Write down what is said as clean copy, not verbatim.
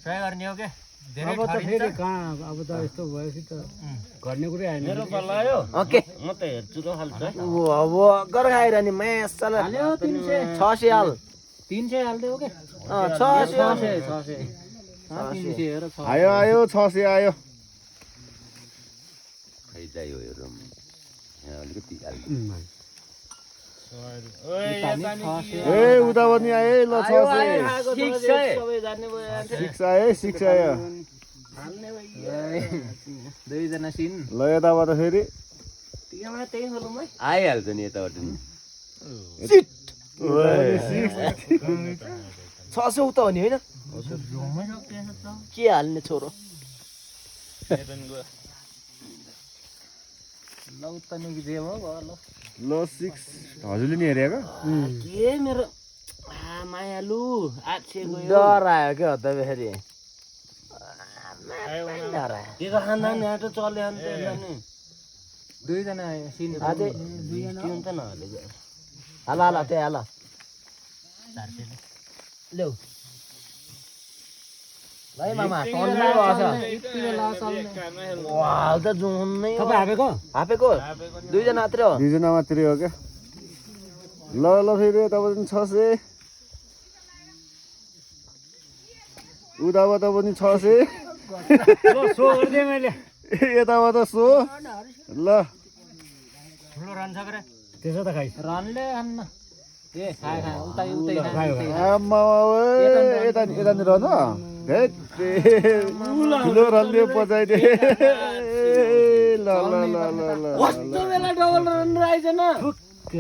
try गर्ने हो के धेरै अब त फेरि कहाँ अब त यस्तो भएपछि त गर्ने कुरै आएन मेरो बल्ल आयो ओके म त हेर्छु र हाल्छु है अब गर खाइरहने म्यासल हाल्यो 300 600 हाल 300 हाल्दियो के 600 आयो आयो 600 आयो खै जायो यो रुम यहाँ अलिकति ए उता पनि आए ल 600 6 आयो 6 आयो दुईजना सिन ल यताबाट फेरि आइहाल्छ नि यताबाट नि 600 उता हो नि होइन के हाल्ने छोरो ल 6 हजुरले नि हेरेको के मेरो मायालु 800 गयो डर आयो के हत्ता फेरि के खाना नि आटो चल्यो अन्त नि दुईजना सिन अझै किन त नहालेको हाल हाल त्यही हाल ल्याउ भाइ मामा टन्नै भएछ वाह त जुनै तपाईँ हापेको दुईजना मात्रै हो दुईजना मात्रै हो क्या ल ल फेरि यताबाट पनि 600 उताबाट पनि 600 सो गर्दै मैले यताबाट सो ल ठुलो रन्छ गरे त्यसो त खाइ रनले हान्न ए खाए उतै खायो आम्मा यतानिर न ठुलो रनले बजाइदे ल ल ल ल ल कस्तो बेला डबल रन रहेछ न